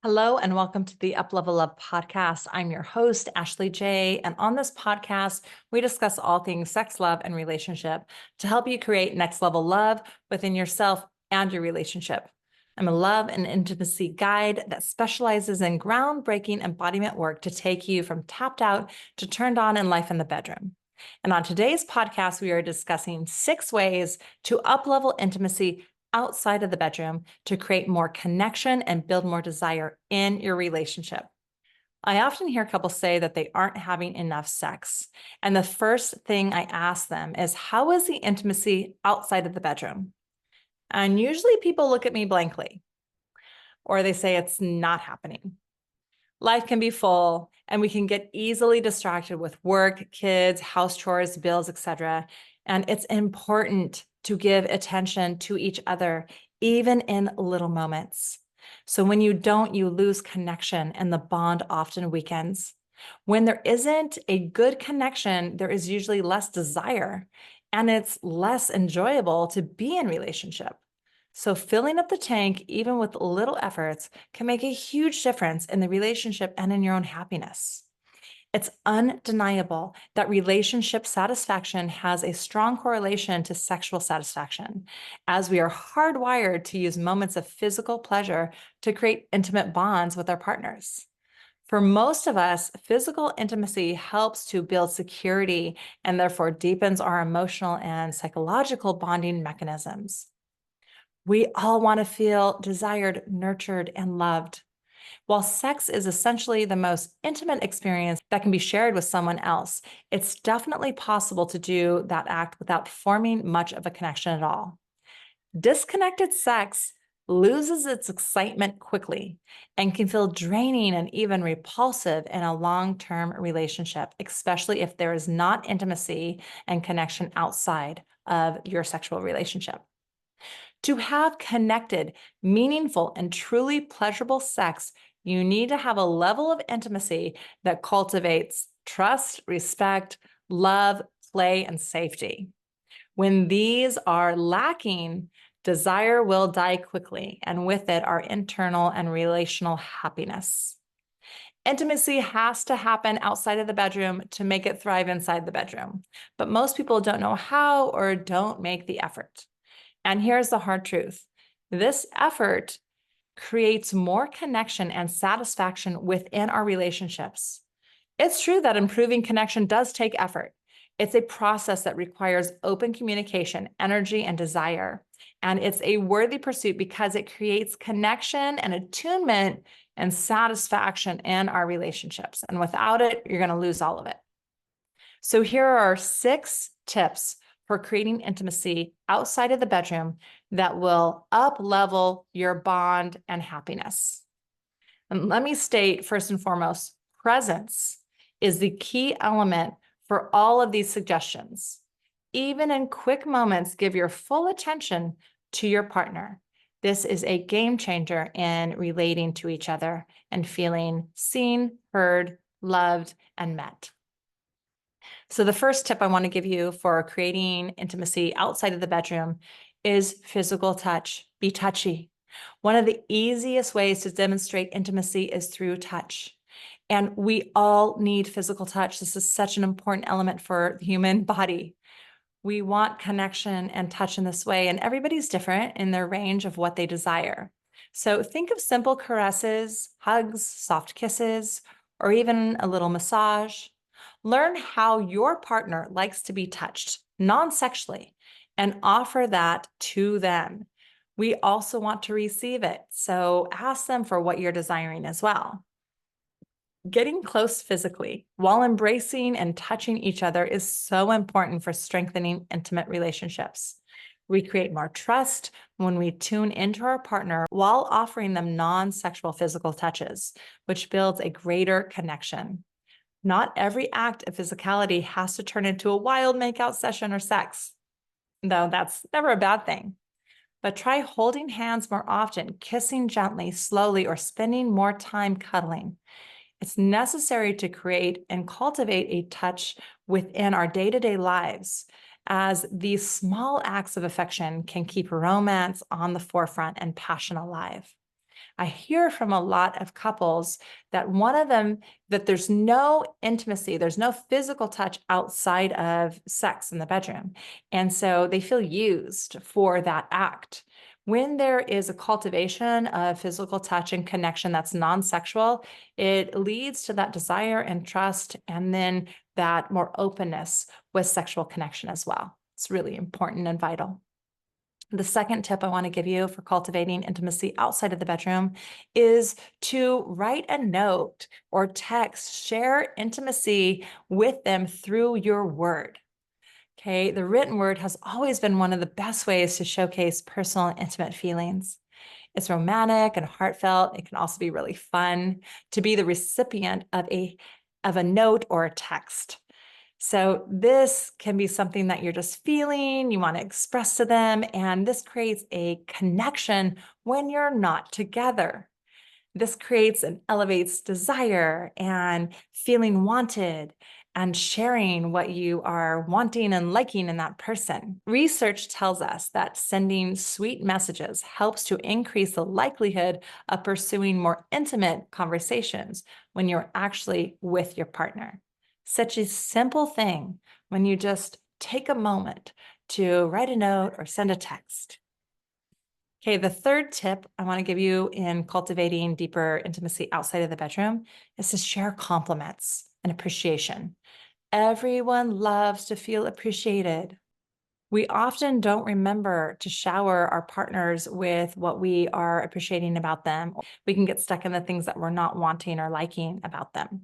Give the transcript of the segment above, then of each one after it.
Hello and welcome to the Uplevel Love podcast. I'm your host, Ashley J. And on this podcast, we discuss all things sex, love, and relationship to help you create next level love within yourself and your relationship. I'm a love and intimacy guide that specializes in groundbreaking embodiment work to take you from tapped out to turned on in life in the bedroom. And on today's podcast, we are discussing 6 ways to uplevel intimacy outside of the bedroom to create more connection and build more desire in your relationship. I often hear couples say that they aren't having enough sex. And the first thing I ask them is, how is the intimacy outside of the bedroom? And usually people look at me blankly, or they say it's not happening. Life can be full, and we can get easily distracted with work, kids, house chores, bills, etc. And it's important to give attention to each other, even in little moments. So when you don't, you lose connection, and the bond often weakens. When there isn't a good connection, there is usually less desire, and it's less enjoyable to be in relationship. So filling up the tank, even with little efforts, can make a huge difference in the relationship and in your own happiness. It's undeniable that relationship satisfaction has a strong correlation to sexual satisfaction, as we are hardwired to use moments of physical pleasure to create intimate bonds with our partners. For most of us, physical intimacy helps to build security and therefore deepens our emotional and psychological bonding mechanisms. We all want to feel desired, nurtured, and loved. While sex is essentially the most intimate experience that can be shared with someone else, it's definitely possible to do that act without forming much of a connection at all. Disconnected sex loses its excitement quickly and can feel draining and even repulsive in a long-term relationship, especially if there is not intimacy and connection outside of your sexual relationship. To have connected, meaningful, and truly pleasurable sex, you need to have a level of intimacy that cultivates trust, respect, love, play, and safety. When these are lacking, desire will die quickly, and with it, our internal and relational happiness. Intimacy has to happen outside of the bedroom to make it thrive inside the bedroom, but most people don't know how or don't make the effort. And here's the hard truth. This effort creates more connection and satisfaction within our relationships. It's true that improving connection does take effort. It's a process that requires open communication, energy, and desire. And it's a worthy pursuit because it creates connection and attunement and satisfaction in our relationships. And without it, you're going to lose all of it. So here are 6 tips for creating intimacy outside of the bedroom that will up-level your bond and happiness. And let me state first and foremost, presence is the key element for all of these suggestions. Even in quick moments, give your full attention to your partner. This is a game changer in relating to each other and feeling seen, heard, loved, and met. So the first tip I want to give you for creating intimacy outside of the bedroom is physical touch. Be touchy. One of the easiest ways to demonstrate intimacy is through touch. And we all need physical touch. This is such an important element for the human body. We want connection and touch in this way, and everybody's different in their range of what they desire. So think of simple caresses, hugs, soft kisses, or even a little massage. Learn how your partner likes to be touched, non-sexually, and offer that to them. We also want to receive it, so ask them for what you're desiring as well. Getting close physically while embracing and touching each other is so important for strengthening intimate relationships. We create more trust when we tune into our partner while offering them non-sexual physical touches, which builds a greater connection. Not every act of physicality has to turn into a wild makeout session or sex, though that's never a bad thing. But try holding hands more often, kissing gently, slowly, or spending more time cuddling. It's necessary to create and cultivate a touch within our day-to-day lives, as these small acts of affection can keep romance on the forefront and passion alive. I hear from a lot of couples that one of them, that there's no intimacy, there's no physical touch outside of sex in the bedroom. And so they feel used for that act. When there is a cultivation of physical touch and connection that's non-sexual, it leads to that desire and trust, and then that more openness with sexual connection as well. It's really important and vital. The second tip I want to give you for cultivating intimacy outside of the bedroom is to write a note or text, share intimacy with them through your word. Okay, the written word has always been one of the best ways to showcase personal and intimate feelings. It's romantic and heartfelt. It can also be really fun to be the recipient of a note or a text. So this can be something that you're just feeling, you want to express to them, and this creates a connection when you're not together. This creates and elevates desire and feeling wanted and sharing what you are wanting and liking in that person. Research tells us that sending sweet messages helps to increase the likelihood of pursuing more intimate conversations when you're actually with your partner. Such a simple thing when you just take a moment to write a note or send a text. Okay, the third tip I want to give you in cultivating deeper intimacy outside of the bedroom is to share compliments and appreciation. Everyone loves to feel appreciated. We often don't remember to shower our partners with what we are appreciating about them. We can get stuck in the things that we're not wanting or liking about them.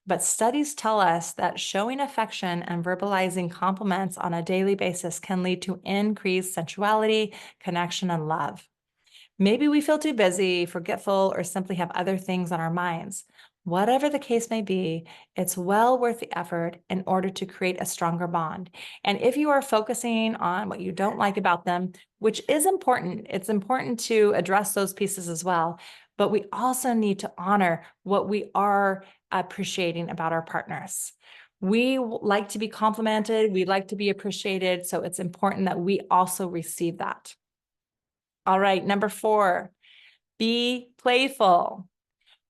But studies tell us that showing affection and verbalizing compliments on a daily basis can lead to increased sensuality, connection, and love. Maybe we feel too busy, forgetful, or simply have other things on our minds. Whatever the case may be, it's well worth the effort in order to create a stronger bond. And if you are focusing on what you don't like about them, which is important, it's important to address those pieces as well. But we also need to honor what we are appreciating about our partners. We like to be complimented, we like to be appreciated, so it's important that we also receive that. All right, number 4, be playful.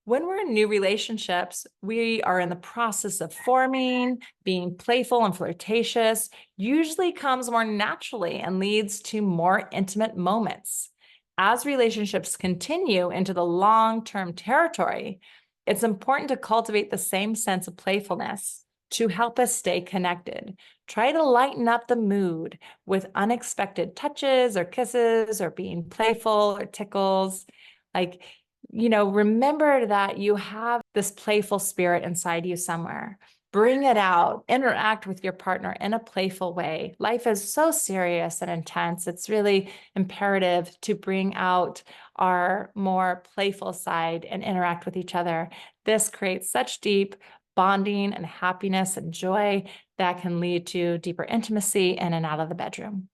When we're in new relationships, we are in the process of forming. Being playful and flirtatious usually comes more naturally and leads to more intimate moments. As relationships continue into the long-term territory, it's important to cultivate the same sense of playfulness to help us stay connected. Try to lighten up the mood with unexpected touches or kisses or being playful or tickles. Like, remember that you have this playful spirit inside you somewhere. Bring it out, interact with your partner in a playful way. Life is so serious and intense. It's really imperative to bring out our more playful side and interact with each other. This creates such deep bonding and happiness and joy that can lead to deeper intimacy in and out of the bedroom.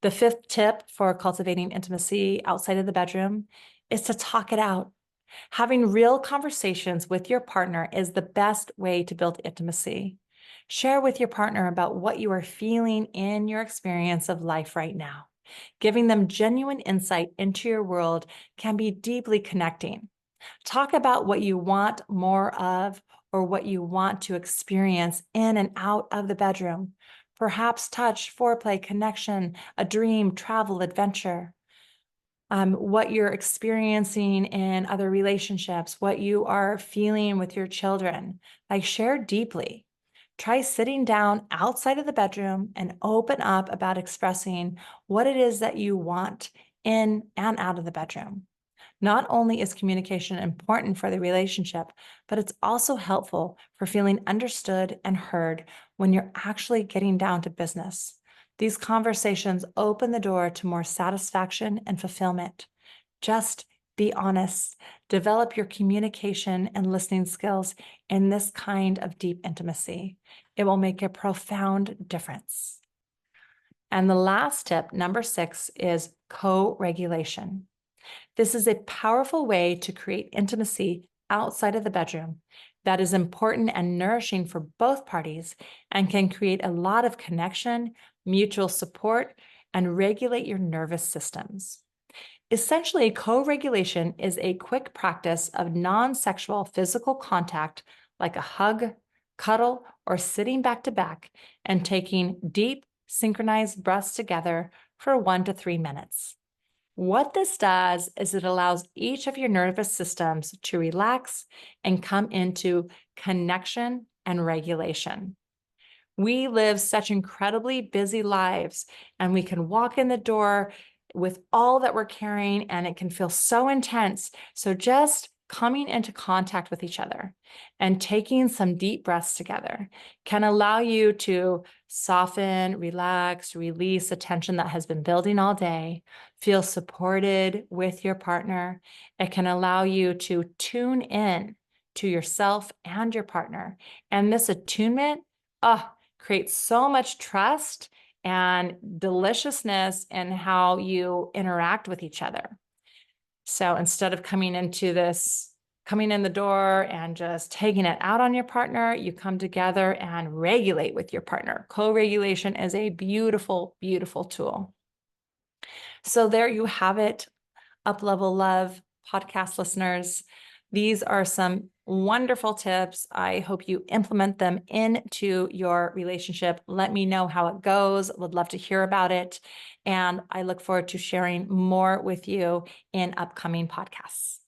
The 5th tip for cultivating intimacy outside of the bedroom is to talk it out. Having real conversations with your partner is the best way to build intimacy. Share with your partner about what you are feeling in your experience of life right now. Giving them genuine insight into your world can be deeply connecting. Talk about what you want more of or what you want to experience in and out of the bedroom. Perhaps touch, foreplay, connection, a dream, travel, adventure. What you're experiencing in other relationships, what you are feeling with your children. Like, share deeply. Try sitting down outside of the bedroom and open up about expressing what it is that you want in and out of the bedroom. Not only is communication important for the relationship, but it's also helpful for feeling understood and heard when you're actually getting down to business. These conversations open the door to more satisfaction and fulfillment. Just be honest. Develop your communication and listening skills in this kind of deep intimacy. It will make a profound difference. And the last tip, number 6, is co-regulation. This is a powerful way to create intimacy outside of the bedroom that is important and nourishing for both parties and can create a lot of connection, mutual support, and regulate your nervous systems. Essentially, co-regulation is a quick practice of non-sexual physical contact, like a hug, cuddle, or sitting back to back and taking deep, synchronized breaths together for 1 to 3 minutes. What this does is it allows each of your nervous systems to relax and come into connection and regulation. We live such incredibly busy lives, and we can walk in the door with all that we're carrying, and it can feel so intense. So, just coming into contact with each other and taking some deep breaths together can allow you to soften, relax, release the tension that has been building all day, feel supported with your partner. It can allow you to tune in to yourself and your partner. And this attunement, creates so much trust and deliciousness in how you interact with each other. So instead of coming in the door and just taking it out on your partner, you come together and regulate with your partner. Co-regulation is a beautiful, beautiful tool. So there you have it, Uplevel Love podcast listeners. These are some wonderful tips. I hope you implement them into your relationship. Let me know how it goes. Would love to hear about it. And I look forward to sharing more with you in upcoming podcasts.